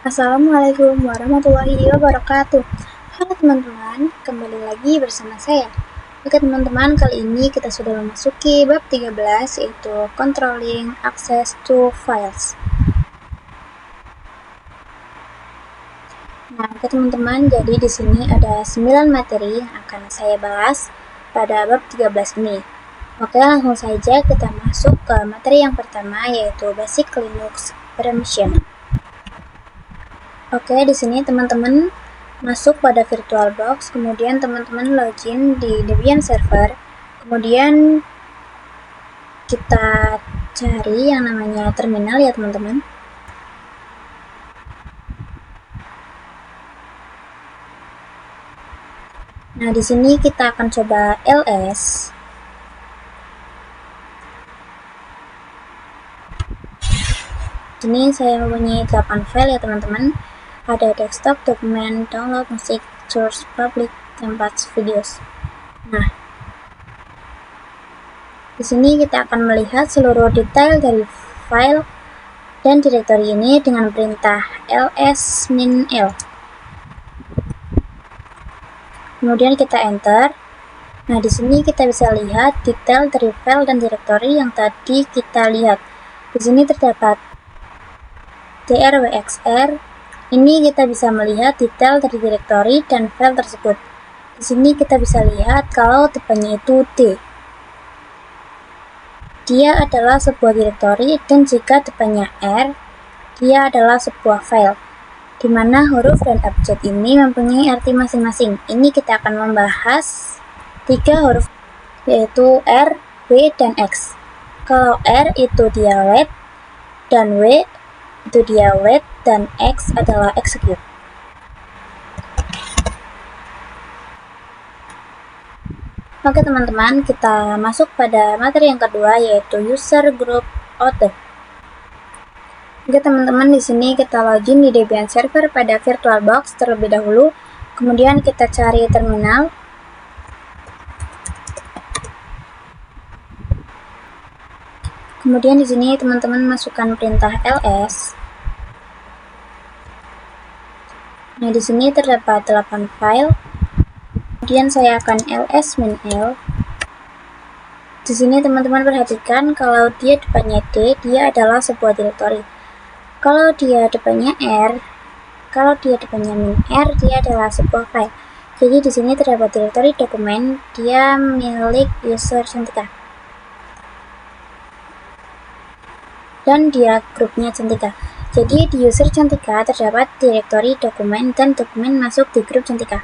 Assalamualaikum warahmatullahi wabarakatuh. Halo teman-teman, kembali lagi bersama saya. Oke teman-teman, kali ini kita sudah memasuki bab 13, yaitu Controlling Access to Files. Nah, oke teman-teman, jadi di sini ada 9 materi yang akan saya bahas pada bab 13 ini. Oke, langsung saja kita masuk ke materi yang pertama, yaitu Basic Linux Permission. Oke, di sini teman-teman masuk pada VirtualBox, kemudian teman-teman login di Debian Server, kemudian kita cari yang namanya terminal ya teman-teman. Nah, di sini kita akan coba ls. Ini saya mempunyai 8 file ya teman-teman. Ada desktop, dokumen, download, musik, source, public, templates, videos. Nah, di sini kita akan melihat seluruh detail dari file dan direktori ini dengan perintah ls-l. Kemudian kita enter. Nah, di sini kita bisa lihat detail dari file dan direktori yang tadi kita lihat. Di sini terdapat drwxr. Ini kita bisa melihat detail dari direktori dan file tersebut. Di sini kita bisa lihat kalau tipenya itu D. Dia adalah sebuah direktori, dan jika tipenya R, dia adalah sebuah file, di mana huruf dan abjad ini mempunyai arti masing-masing. Ini kita akan membahas 3 huruf, yaitu R, W, dan X. Kalau R itu dia wait, dan W itu dia wait, dan X adalah execute. Oke teman-teman, kita masuk pada materi yang kedua, yaitu user group order. Oke teman-teman, di sini kita login di Debian Server pada VirtualBox terlebih dahulu. Kemudian kita cari terminal. Kemudian di sini teman-teman masukkan perintah ls. Nah, di sini terdapat 8 file. Kemudian saya akan ls-l. Di sini teman-teman perhatikan kalau dia depannya D, dia adalah sebuah direktori. Kalau dia depannya R, kalau dia depannya -r, dia adalah sebuah file. Jadi di sini terdapat direktori dokumen, dia milik user Cantika. Dan dia grupnya Cantika. Jadi di user Cantika terdapat direktori dokumen, dan dokumen masuk di grup Cantika.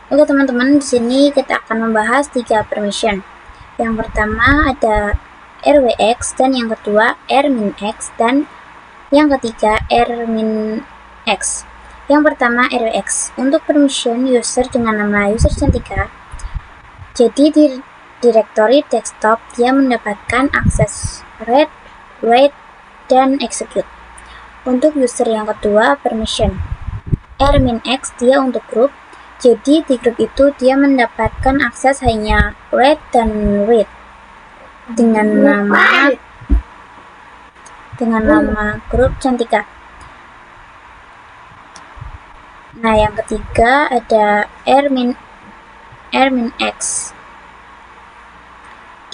Oke teman-teman, di sini kita akan membahas 3 permission. Yang pertama ada rwx, dan yang kedua r-x, dan yang ketiga r-x. Yang pertama rwx, untuk permission user dengan nama user Cantika. Jadi di direktori desktop dia mendapatkan akses read, write, dan execute. Untuk user yang kedua permission r-x, dia untuk grup. Jadi di grup itu dia mendapatkan akses hanya read dan read dengan nama grup Cantika. Nah, yang ketiga ada r-x.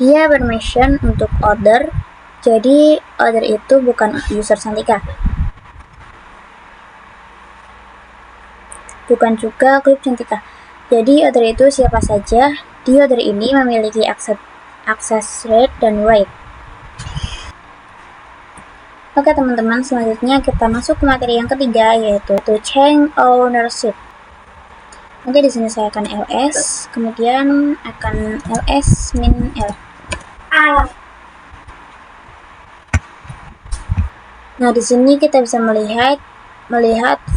Dia permission untuk order. Jadi order itu bukan user Cantika, bukan juga grup Cantika. Jadi order itu siapa saja. Di order ini memiliki akses read dan write. Oke teman-teman, selanjutnya kita masuk ke materi yang ketiga, yaitu change ownership. Oke, di sini saya akan ls, kemudian akan ls-l. Nah, di sini kita bisa melihat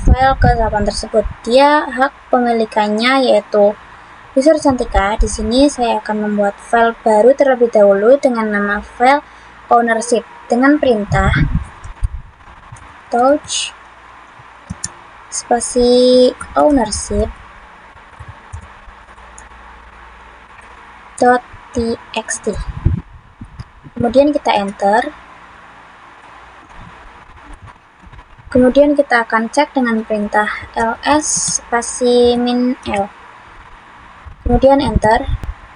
file ke-8 tersebut. Dia hak pemilikannya yaitu user Cantika. Di sini saya akan membuat file baru terlebih dahulu dengan nama file ownership dengan perintah touch spasi ownership .txt. Kemudian kita enter. Kemudian kita akan cek dengan perintah ls spasi min l. Kemudian enter.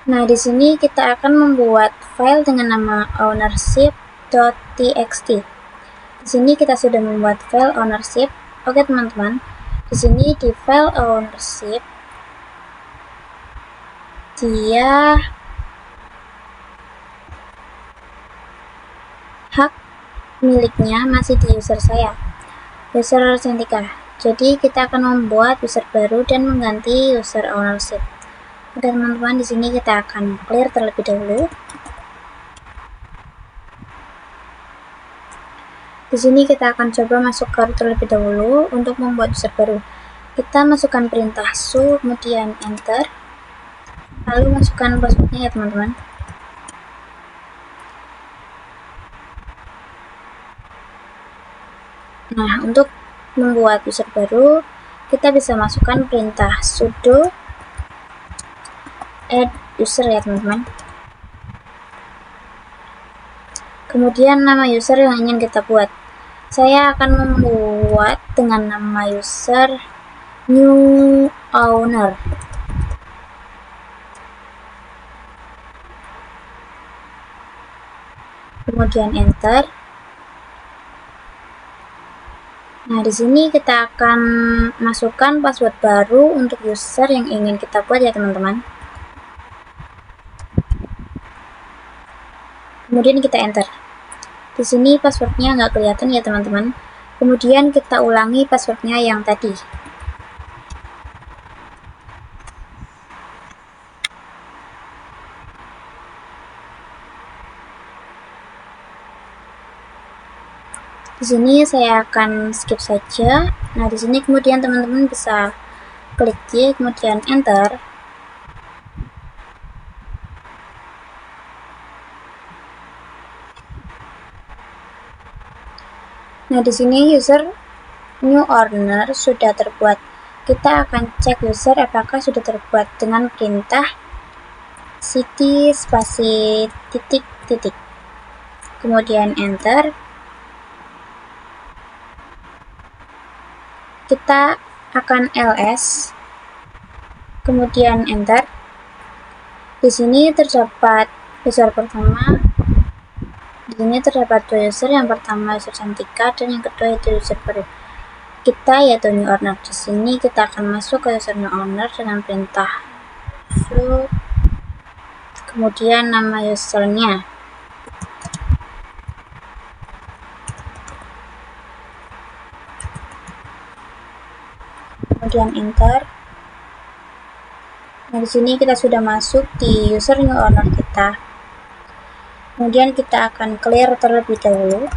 Nah, di sini kita akan membuat file dengan nama ownership.txt. Di sini kita sudah membuat file ownership. Oke, teman-teman. Di sini di file ownership dia hak miliknya masih di user saya, user Cantika. Jadi kita akan membuat user baru dan mengganti user ownership. Oke, teman-teman, di sini kita akan clear terlebih dahulu. Di sini kita akan coba masuk ke terlebih dahulu untuk membuat user baru. Kita masukkan perintah su, kemudian enter, lalu masukkan passwordnya ya teman-teman. Nah, untuk membuat user baru, kita bisa masukkan perintah sudo add user ya teman-teman. Kemudian nama user yang ingin kita buat. Saya akan membuat dengan nama user new owner. Kemudian enter. Nah, di sini kita akan masukkan password baru untuk user yang ingin kita buat ya teman-teman. Kemudian kita enter. Di sini passwordnya nggak kelihatan ya teman-teman. Kemudian kita ulangi passwordnya yang tadi. Di sini saya akan skip saja. Nah, di sini kemudian teman-teman bisa klik Y, kemudian enter. Nah, di sini user new owner sudah terbuat. Kita akan cek user apakah sudah terbuat dengan perintah city spasi titik titik. Kemudian enter. Kita akan ls, kemudian enter. Di sini terdapat user pertama. Di sini terdapat dua user, yang pertama user Cantika dan yang kedua itu user baru kita yaitu new owner. Di sini kita akan masuk ke user new owner dengan perintah flow, kemudian nama usernya. Kemudian enter. Nah, di sini kita sudah masuk di user new owner kita. Kemudian kita akan clear terlebih dahulu.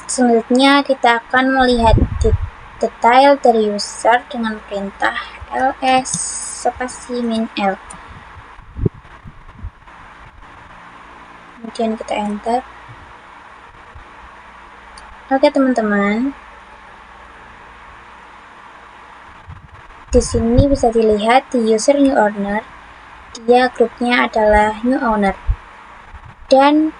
Selanjutnya kita akan melihat detail dari user dengan perintah ls spasi min l. Kemudian kita enter. Oke teman-teman, di sini bisa dilihat di user new owner, dia grupnya adalah new owner dan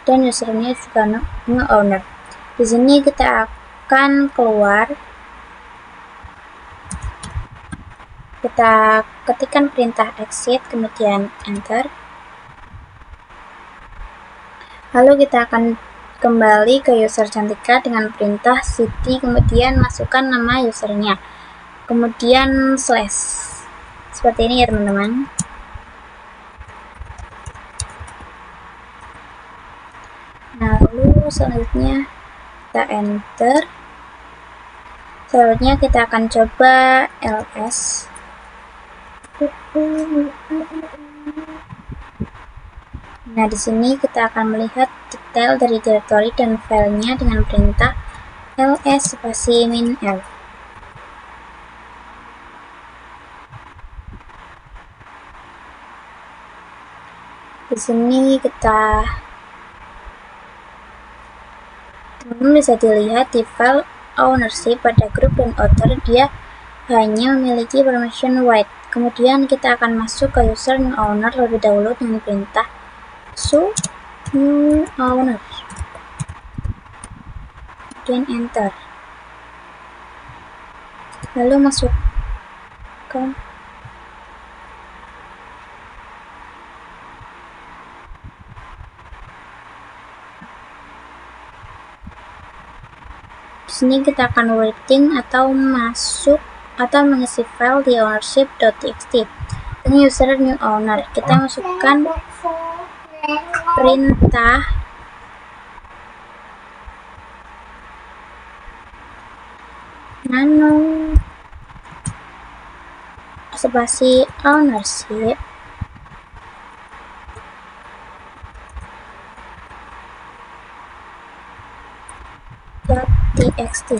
usernya juga new owner. Di sini kita akan keluar. Kita ketikkan perintah exit, kemudian enter. Lalu kita akan kembali ke user Cantika dengan perintah city, kemudian masukkan nama usernya, kemudian slash. Seperti ini ya teman-teman. Nah, lalu selanjutnya kita enter. Selanjutnya kita akan coba ls. Nah, di sini kita akan melihat detail dari directory dan filenya dengan perintah ls spasi min l. Di sini kita teman-teman bisa dilihat di file ownership pada grup dan author dia hanya memiliki permission right. Kemudian kita akan masuk ke user new owner terlebih dahulu dengan perintah show new owner, kemudian enter, lalu masukkan di sini kita akan writing atau masuk atau mengisi file di ownership.txt. Ini user new owner, kita masukkan perintah nano spasi ownership .txt.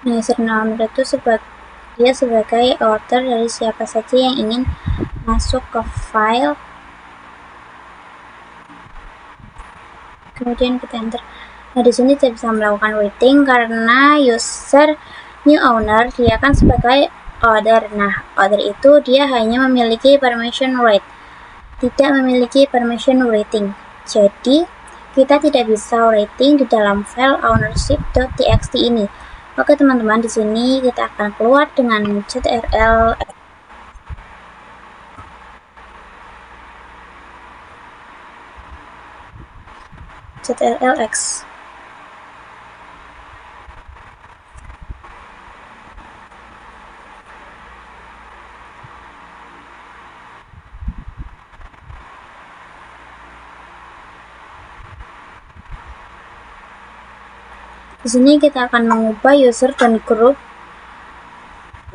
Nah, user owner itu dia sebagai author dari siapa saja yang ingin masuk ke file. Kemudian kita enter. Nah, di sini saya bisa melakukan waiting karena user new owner dia kan sebagai author. Nah, author itu dia hanya memiliki permission right, tidak memiliki permission writing. Jadi, kita tidak bisa writing di dalam file ownership.txt ini. Oke teman-teman, di sini kita akan keluar dengan ctrl X. Di sini kita akan mengubah user dan group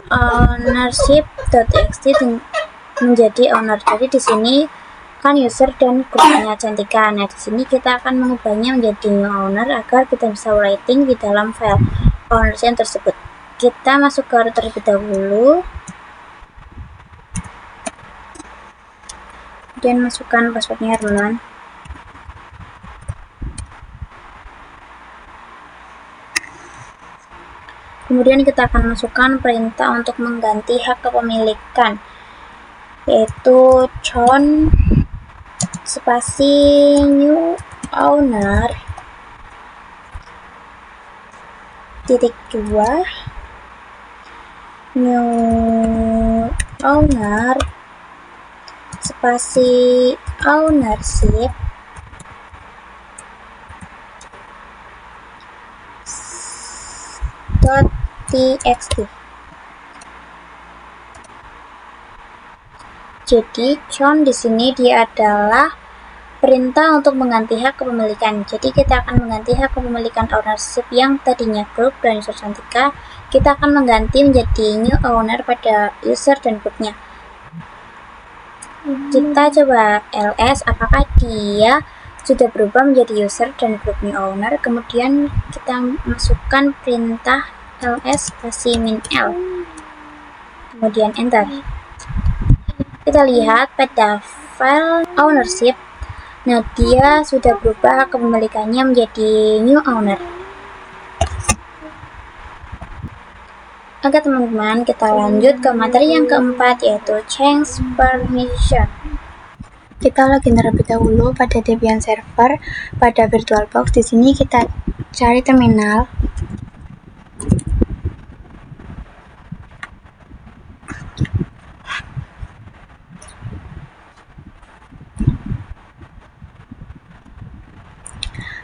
ownership.txt menjadi owner. Jadi di sini kan user dan grupnya Cantika. Nah, di sini kita akan mengubahnya menjadi new owner agar kita bisa writing di dalam file ownership tersebut. Kita masuk ke root terlebih dahulu. Kemudian masukkan passwordnya teman-teman. Kemudian kita akan masukkan perintah untuk mengganti hak kepemilikan, yaitu chon spasi new owner .2 new owner spasi ownership .txt. Jadi chon di sini dia adalah perintah untuk mengganti hak kepemilikan. Jadi kita akan mengganti hak kepemilikan ownership yang tadinya grup dan user Cantika, kita akan mengganti menjadi new owner pada user dan grupnya. Kita coba ls apakah dia sudah berubah menjadi user dan group new owner. Kemudian kita masukkan perintah ls spasi min l, kemudian enter. Kita lihat pada file ownership, nah dia sudah berubah kepemilikannya menjadi new owner. Oke teman-teman, kita lanjut ke materi yang keempat, yaitu change permission. Kita login terlebih dahulu pada Debian server, pada VirtualBox. Di sini kita cari terminal.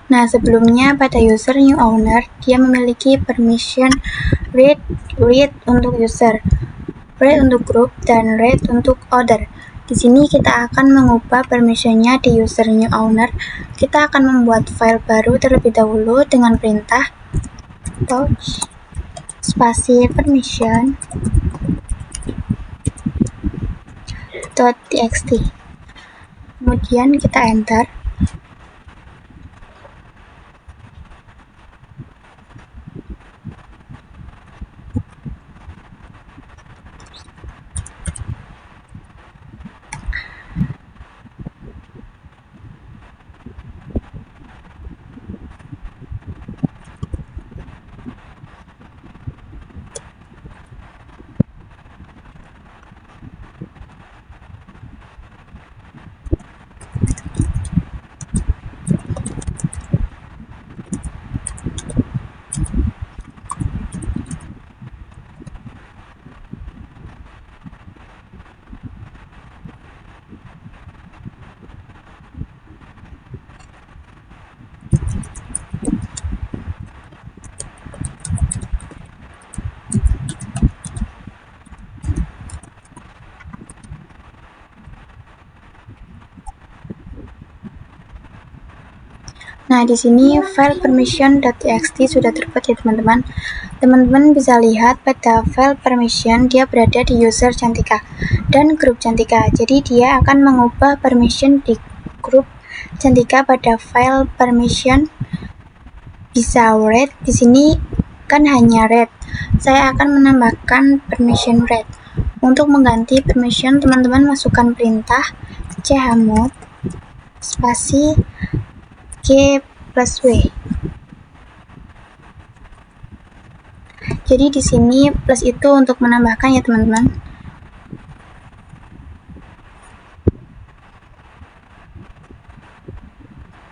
Nah, sebelumnya pada user new owner, dia memiliki permission read untuk user, read untuk group, dan read untuk other. Di sini kita akan mengubah permissionnya di user new owner. Kita akan membuat file baru terlebih dahulu dengan perintah touch spasi permission .txt. Kemudian kita enter. Nah, di sini file permission.txt sudah terbuat ya teman-teman. Teman-teman bisa lihat pada file permission dia berada di user Cantika dan grup Cantika. Jadi dia akan mengubah permission di grup Cantika pada file permission bisa read. Di sini kan hanya read. Saya akan menambahkan permission read. Untuk mengganti permission, teman-teman masukkan perintah chmod spasi g plus w. Jadi di sini plus itu untuk menambahkan ya teman-teman.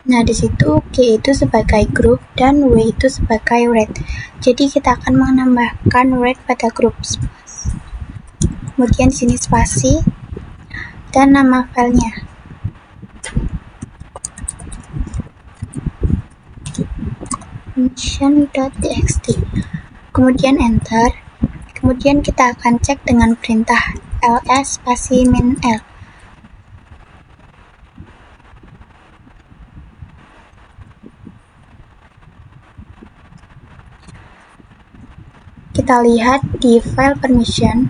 Nah, di situ G itu sebagai grup dan W itu sebagai read. Jadi kita akan menambahkan read pada grup. Kemudian di sini spasi dan nama filenya. Permission.txt. Kemudian enter. Kemudian kita akan cek dengan perintah ls spasi min l. Kita lihat di file permission.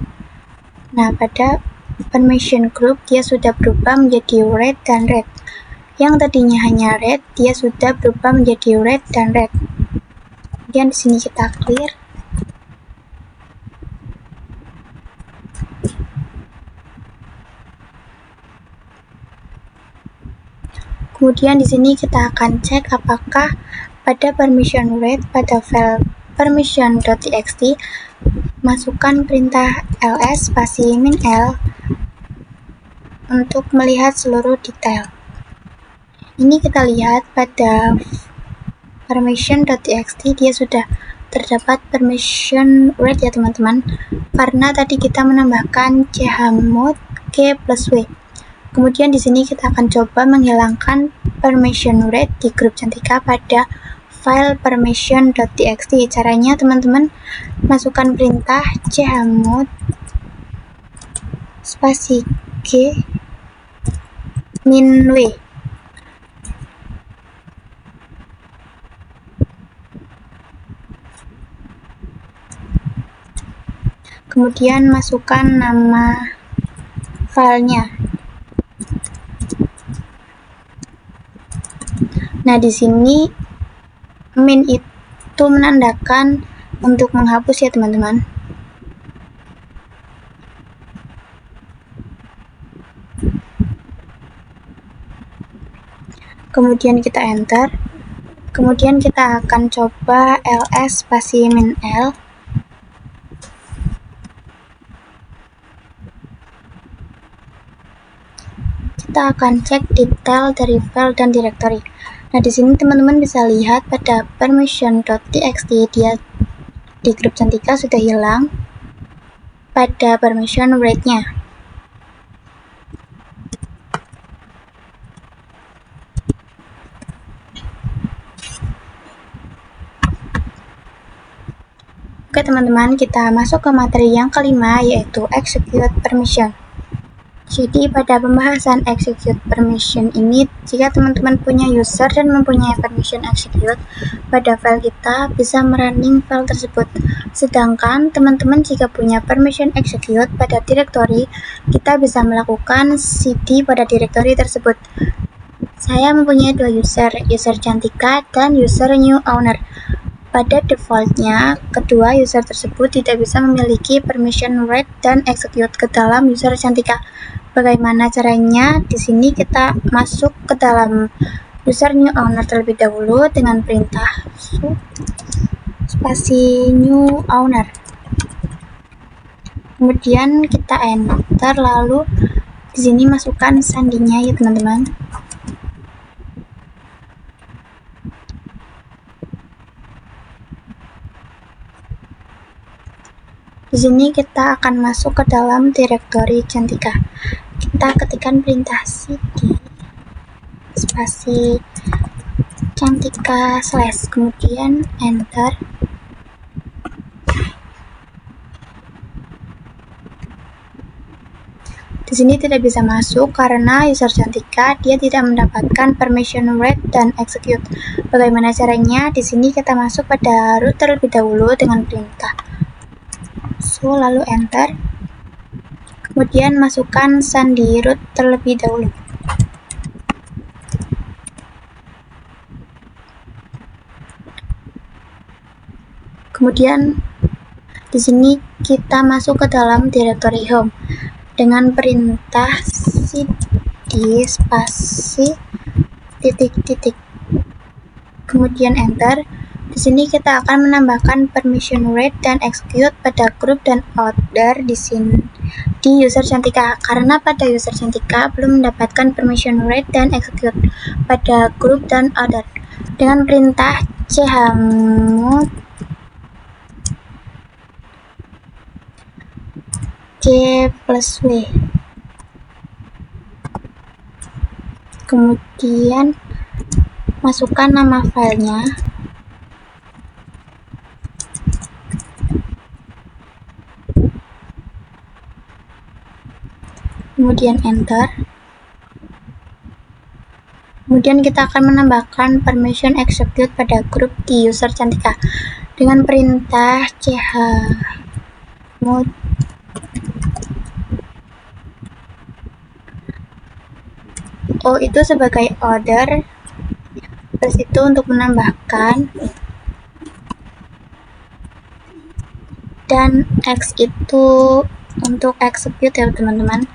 Nah, pada permission group dia sudah berubah menjadi read dan read. Yang tadinya hanya read, dia sudah berubah menjadi read dan read. Kemudian di sini kita clear. Kemudian di sini kita akan cek apakah pada permission read pada file permission.txt masukkan perintah ls spasi min l untuk melihat seluruh detail. Ini kita lihat pada permission.txt dia sudah terdapat permission read ya teman-teman, karena tadi kita menambahkan chmod g plus w. Kemudian di sini kita akan coba menghilangkan permission read di grup Cantika pada file permission.txt. Caranya teman-teman masukkan perintah chmod spasi g min w. Kemudian masukkan nama filenya. Nah, di sini min itu menandakan untuk menghapus ya teman-teman. Kemudian kita enter. Kemudian kita akan coba ls spasi min l. Kita akan cek detail dari file dan directory. Nah, di sini teman-teman bisa lihat pada permission.txt dia di grup Cantika sudah hilang pada permission read-nya. Oke teman-teman, kita masuk ke materi yang kelima, yaitu execute permission. Jadi pada pembahasan execute permission ini, jika teman-teman punya user dan mempunyai permission execute pada file kita, bisa merunning file tersebut. Sedangkan teman-teman jika punya permission execute pada directory, kita bisa melakukan cd pada directory tersebut. Saya mempunyai dua user Cantika dan user new owner. Pada defaultnya, kedua user tersebut tidak bisa memiliki permission read dan execute ke dalam user Cantika. Bagaimana caranya? Di sini kita masuk ke dalam user new owner terlebih dahulu dengan perintah spasi new owner. Kemudian kita enter, lalu di sini masukkan sandinya ya teman-teman. Di sini kita akan masuk ke dalam directory Cantika. Kita ketikkan perintah cd spasi Cantika / kemudian enter. Di Di sini tidak bisa masuk karena user Cantika dia tidak mendapatkan permission read dan execute. Bagaimana caranya? Di sini kita masuk pada root terlebih dahulu dengan perintah so lalu enter. Kemudian masukkan sun di root terlebih dahulu. Kemudian di sini kita masuk ke dalam directory home dengan perintah cd spasi titik-titik. Kemudian enter. Di sini kita akan menambahkan permission read dan execute pada group dan order di sini di user Cantika karena pada user Cantika belum mendapatkan permission read dan execute pada group dan order. Dengan perintah chmod c+w. Kemudian masukkan nama filenya. Kemudian enter. Kemudian kita akan menambahkan permission execute pada grup di user Cantika dengan perintah chmod O itu sebagai order, plus itu untuk menambahkan, dan X itu untuk execute ya teman-teman.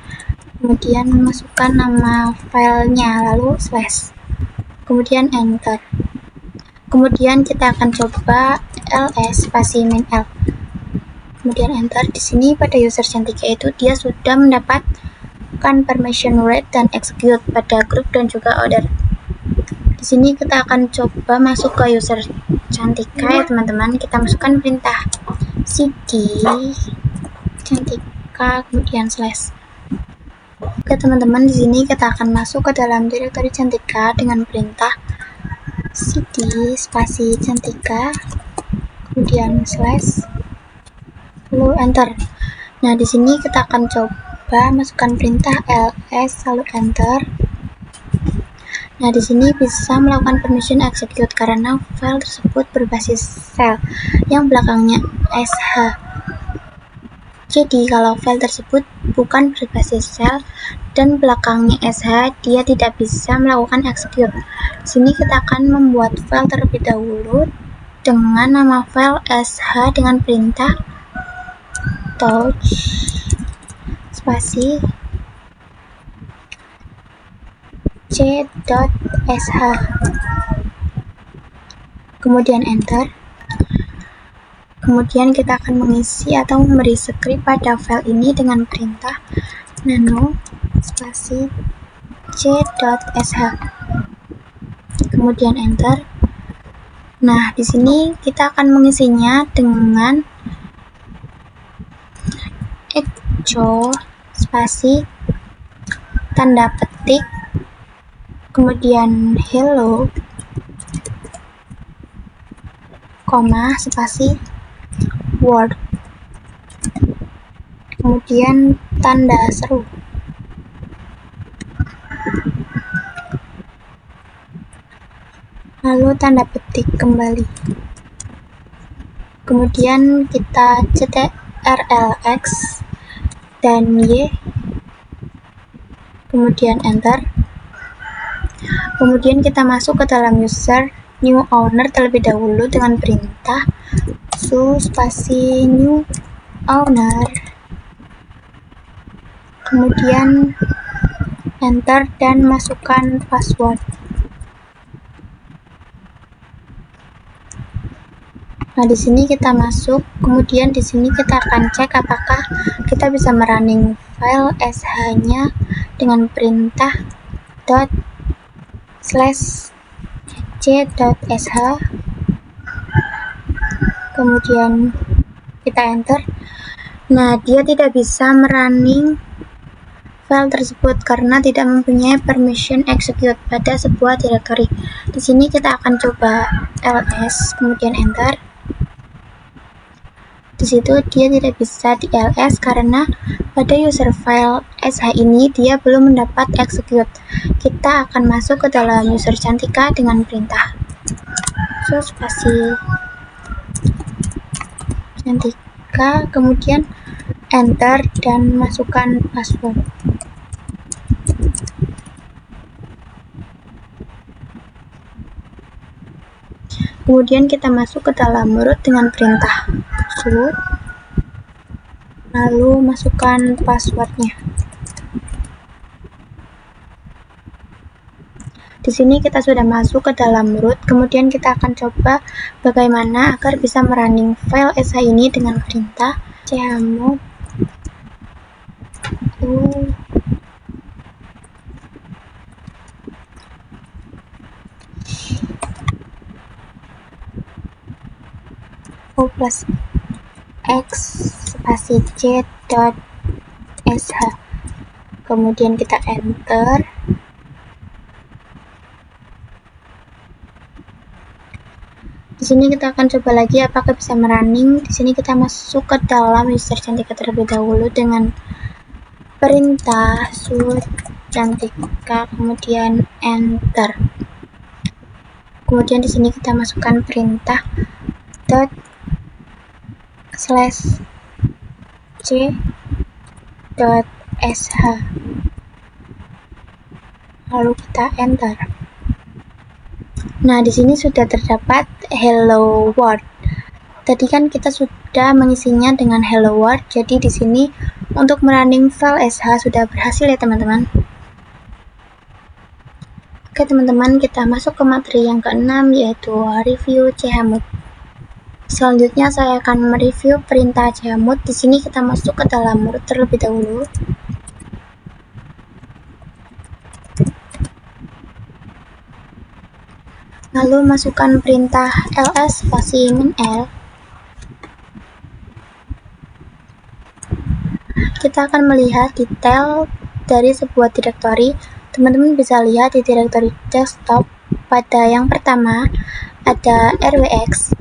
Kemudian masukkan nama filenya lalu slash, kemudian enter. Kemudian kita akan coba ls spasi min l, kemudian enter. Di sini pada user Cantika itu dia sudah mendapatkan permission read dan execute pada group dan juga order. Di sini kita akan coba masuk ke user Cantika ya teman-teman. Kita masukkan perintah cd Cantika kemudian slash. Oke teman-teman, di sini kita akan masuk ke dalam directory Cantika dengan perintah cd spasi Cantika kemudian slash lalu enter. Nah, di sini kita akan coba masukkan perintah ls lalu enter. Nah, di sini bisa melakukan permission execute karena file tersebut berbasis shell yang belakangnya sh. Jadi, kalau file tersebut bukan berbasis shell dan belakangnya sh, dia tidak bisa melakukan execute. Di sini kita akan membuat file terlebih dahulu dengan nama file sh dengan perintah touch spasi c.sh, kemudian enter. Kemudian kita akan mengisi atau memberi script pada file ini dengan perintah nano spasi c.sh, kemudian enter. Nah, di sini kita akan mengisinya dengan echo spasi tanda petik kemudian hello koma spasi word kemudian tanda seru. Lalu tanda petik kembali. Kemudian kita cetak rlx dan y, kemudian enter. Kemudian kita masuk ke dalam user new owner terlebih dahulu dengan perintah su spasi new owner, kemudian enter dan masukkan password. Nah, di sini kita masuk, kemudian di sini kita akan cek apakah kita bisa merunning file sh-nya dengan perintah ./c.sh, kemudian kita enter. Nah, dia tidak bisa merunning file tersebut karena tidak mempunyai permission execute pada sebuah directory. Di sini kita akan coba ls, kemudian enter. Di situ dia tidak bisa di ls karena pada user file sh ini dia belum mendapat execute. Kita akan masuk ke dalam user Cantika dengan perintah spasi Cantika, kemudian enter dan masukkan password. Kemudian kita masuk ke dalam root dengan perintah root, lalu masukkan passwordnya. Di sini kita sudah masuk ke dalam root, kemudian kita akan coba bagaimana agar bisa merunning file sh ini dengan perintah chmod plus x spasi c dot sh, kemudian kita enter. Di sini kita akan coba lagi apakah bisa merunning. Di sini kita masuk ke dalam user Cantika terlebih dahulu dengan perintah sudo Cantika, kemudian enter. Kemudian di sini kita masukkan perintah dot slash c dot sh, lalu kita enter. Nah, di sini sudah terdapat hello world. Tadi kan kita sudah mengisinya dengan hello world, jadi di sini untuk merunning file sh sudah berhasil ya teman-teman. Oke teman-teman, kita masuk ke materi yang keenam, yaitu review chmod. Selanjutnya saya akan mereview perintah chmod. Di sini kita masuk ke dalam root terlebih dahulu. Lalu masukkan perintah ls spasi -l. Kita akan melihat detail dari sebuah direktori. Teman-teman bisa lihat di direktori desktop, pada yang pertama ada rwx,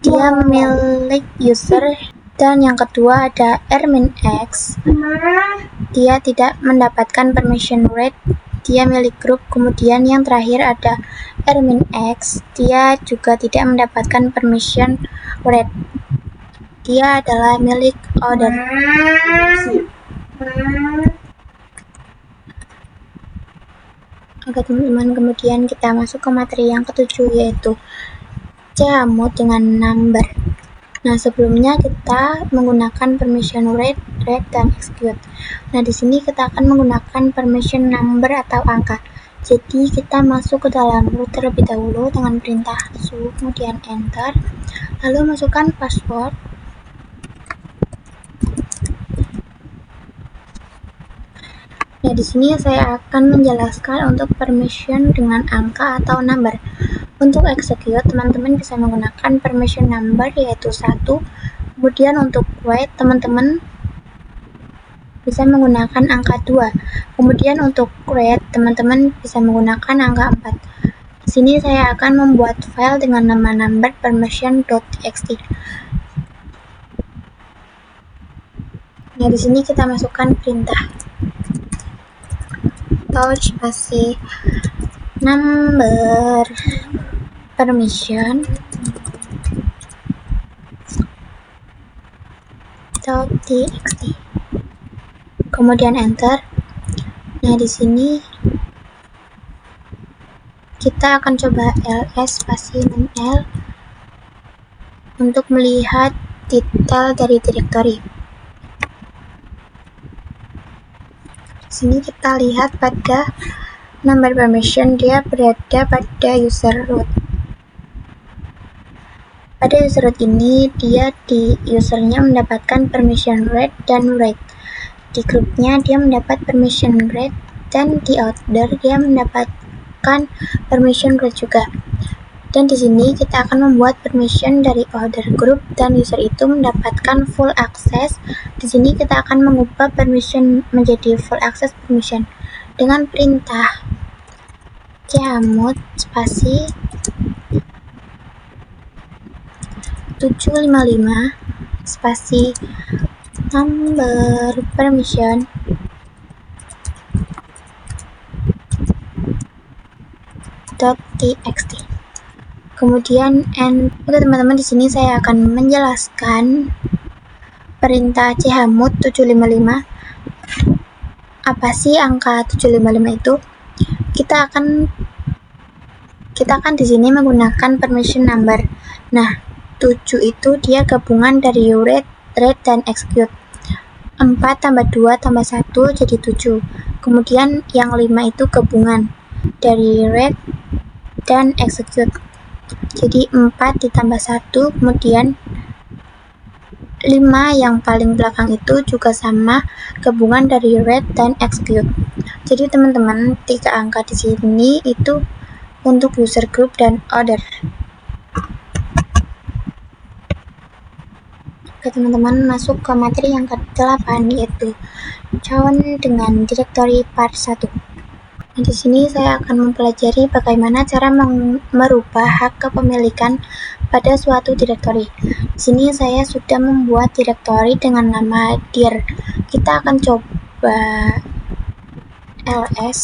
dia milik user, dan yang kedua ada rminx, dia tidak mendapatkan permission read, dia milik grup. Kemudian yang terakhir ada rminx, dia juga tidak mendapatkan permission read, dia adalah milik order. Oke teman-teman, kemudian kita masuk ke materi yang ketujuh, yaitu chmod dengan number. Nah, sebelumnya kita menggunakan permission read, dan execute. Nah, di sini kita akan menggunakan permission number atau angka. Jadi kita masuk ke dalam root terlebih dahulu dengan perintah sudo, kemudian enter, lalu masukkan password. Nah, di sini saya akan menjelaskan untuk permission dengan angka atau number. Untuk execute, teman-teman bisa menggunakan permission number, yaitu 1. Kemudian untuk wait, teman-teman bisa menggunakan angka 2. Kemudian untuk read, teman-teman bisa menggunakan angka 4. Di sini saya akan membuat file dengan nama number permission.txt. Nah, di sini kita masukkan perintah touch spasi number permission .txt, kemudian enter. Nah, di sini kita akan coba ls spasi -l untuk melihat detail dari direktori. Di sini kita lihat pada number permission, dia berada pada user root. Pada user root ini, dia di usernya mendapatkan permission read dan write. Di grupnya dia mendapat permission read, dan di order dia mendapatkan permission read juga. Dan di sini kita akan membuat permission dari order group dan user itu mendapatkan full access. Di sini kita akan mengubah permission menjadi full access permission dengan perintah chmod spasi 755 spasi number permission .txt. Kemudian oke teman-teman, di sini saya akan menjelaskan perintah chmod 755. Apa sih angka 755 itu? Kita akan di sini menggunakan permission number. Nah, 7 itu dia gabungan dari read, dan execute. 4 tambah 2 tambah 1 jadi 7. Kemudian yang 5 itu gabungan dari read dan execute. Jadi 4 ditambah 1, kemudian 5 yang paling belakang itu juga sama gabungan dari read dan execute. Jadi teman-teman, 3 angka di sini itu untuk user group dan order. Oke teman-teman, masuk ke materi yang ke-8, yaitu chown dengan directory part 1. Nah, di sini saya akan mempelajari bagaimana cara merubah hak kepemilikan pada suatu directory. Di sini saya sudah membuat directory dengan nama dir. Kita akan coba ls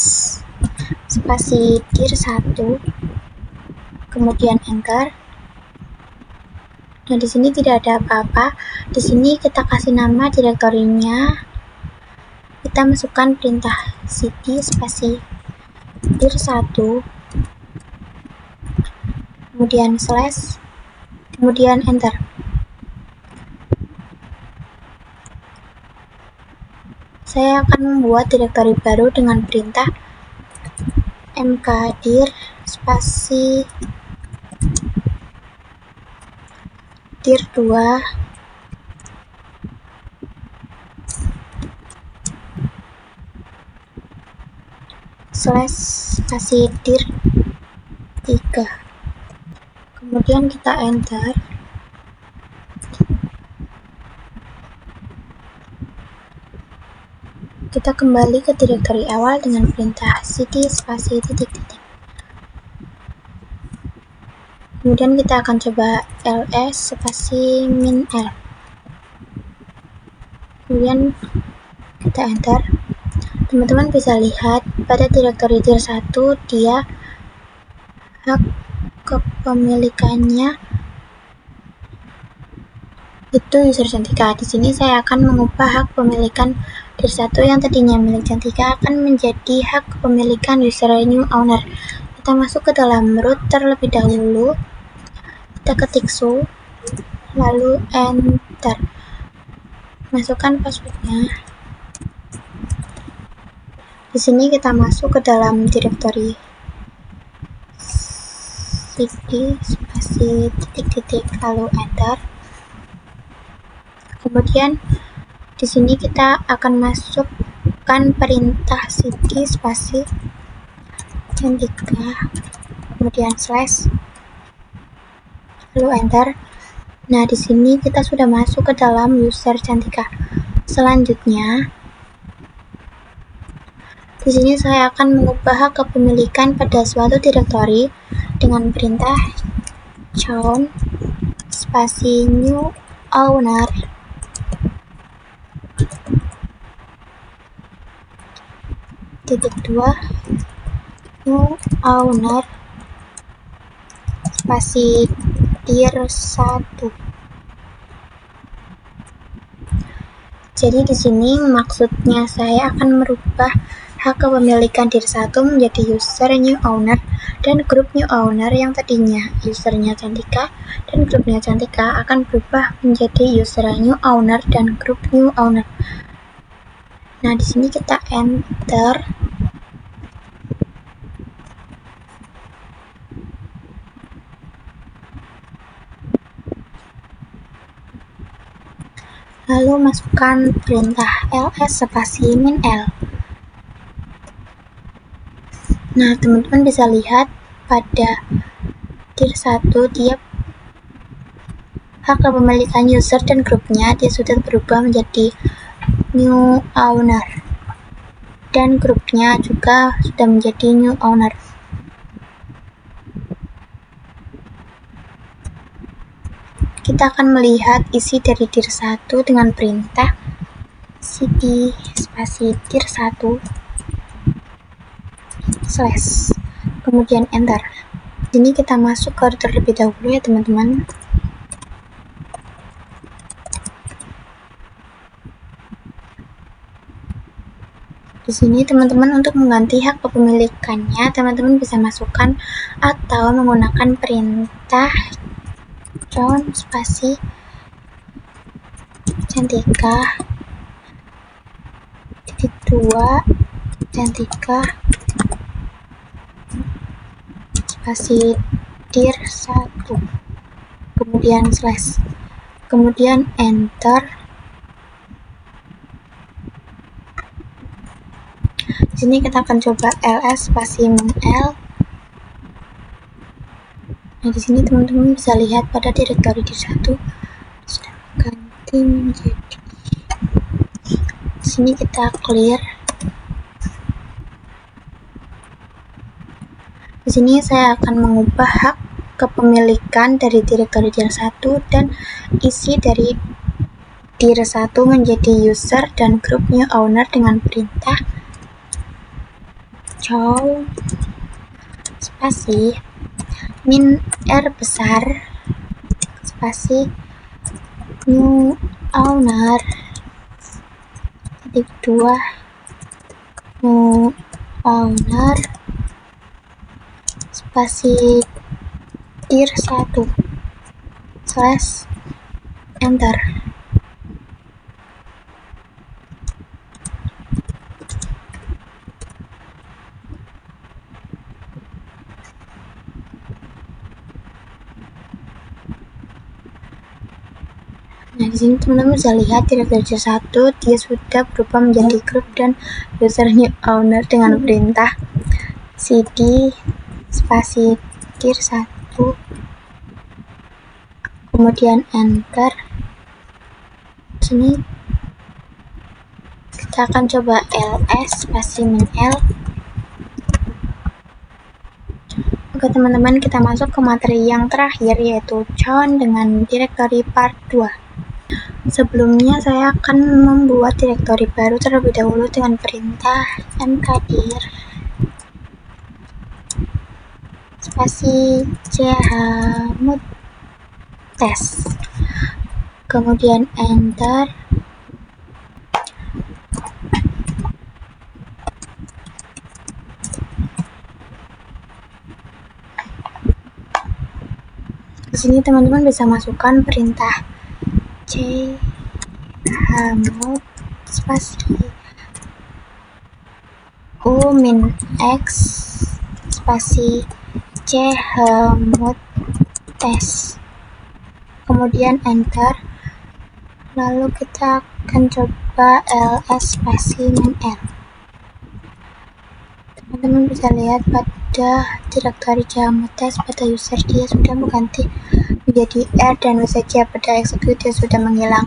spasi dir 1, kemudian enter. Nah, di sini tidak ada apa-apa. Di sini kita kasih nama direktorinya. Kita masukkan perintah cd spasi dir 1, kemudian slash, kemudian enter. Saya akan membuat direktori baru dengan perintah mkdir spasi dir 2 slash spasi dir 3, kemudian kita enter. Kita kembali ke direktori awal dengan perintah cd spasi titik-titik. Kemudian kita akan coba ls spasi min l. Kemudian kita enter. Teman-teman bisa lihat pada direktori dir 1 dia hak kepemilikannya itu user Cantika. Di sini saya akan mengubah hak kepemilikan dir 1 yang tadinya milik Cantika akan menjadi hak kepemilikan user new owner. Kita masuk ke dalam root terlebih dahulu. Kita ketik su, lalu enter. Masukkan passwordnya. Di sini kita masuk ke dalam direktori cd spasi titik-titik lalu enter. Kemudian di sini kita akan masukkan perintah cd spasi Cantika, kemudian slash, lalu enter. Nah, di sini kita sudah masuk ke dalam user Cantika. Selanjutnya, di sini saya akan mengubah hak kepemilikan pada suatu direktori dengan perintah chown spasi new owner titik 2 new owner spasi dir 1. Jadi di sini maksudnya saya akan merubah hak kepemilikan dir 1 menjadi user new owner dan grup new owner yang tadinya usernya Cantika dan grupnya Cantika akan berubah menjadi user new owner dan grup new owner. Nah, di sini kita enter. Lalu masukkan perintah ls spasi min l. Nah, teman-teman bisa lihat pada dir 1 dia hak kepemilikan user dan grupnya dia sudah berubah menjadi new owner dan grupnya juga sudah menjadi new owner. kita akan melihat isi dari dir1 dengan perintah cd spasi dir1 slash kemudian enter. Ini kita masuk ke terlebih dahulu ya teman-teman. Di sini teman-teman untuk mengganti hak kepemilikannya teman-teman bisa masukkan atau menggunakan perintah John spasi Cantika titik 2 Cantika spasi dir1 kemudian slash kemudian enter. Di sini kita akan coba ls spasi -l. Nah, di sini teman-teman bisa lihat pada direktori dir1 sudah ganti menjadi. Di sini kita clear. Di sini saya akan mengubah hak kepemilikan dari direktori dir1 dan isi dari dir1 menjadi user dan grup new owner dengan perintah chow spasi min r besar spasi new owner titik 2 new owner spasi dir1 slash enter. Nah, di sini teman-teman bisa lihat direktori dir1 dia sudah berubah menjadi grup dan user new owner dengan perintah cd spasi dir1 kemudian enter. Di sini kita akan coba ls spasi -l. Oke teman-teman, kita masuk ke materi yang terakhir yaitu John dengan direktori part 2. Sebelumnya saya akan membuat direktori baru terlebih dahulu dengan perintah mkdir spasi chmod test kemudian enter. Di sini teman-teman bisa masukkan perintah chmod spasi u min x spasi chmod test kemudian enter. Lalu kita akan coba ls spasi min l. Teman-teman bisa lihat pada direktori chmod test pada user dia sudah mengganti menjadi R dan saja pada execute dia sudah menghilang.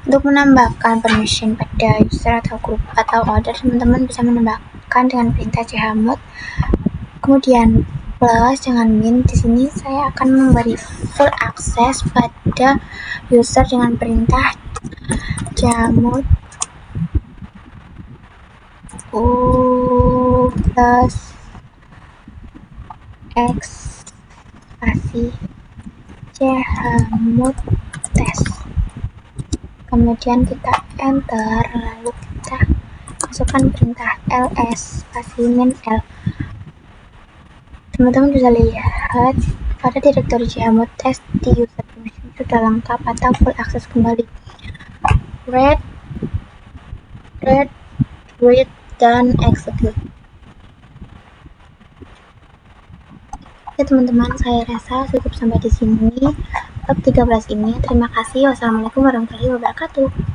Untuk menambahkan permission pada user atau grup atau order, teman-teman bisa menambahkan dengan perintah chmod kemudian plus dengan min. Di sini saya akan memberi full access pada user dengan perintah chmod u plus x spasi chmod test kemudian kita enter. Lalu kita masukkan perintah ls spasi min l. Teman-teman bisa lihat pada direktori chmod test di user permission sudah lengkap atau full access kembali. Read, read, dan execute. Oke teman-teman, saya rasa cukup sampai di sini bab 13 ini. Terima kasih. Wassalamualaikum warahmatullahi wabarakatuh.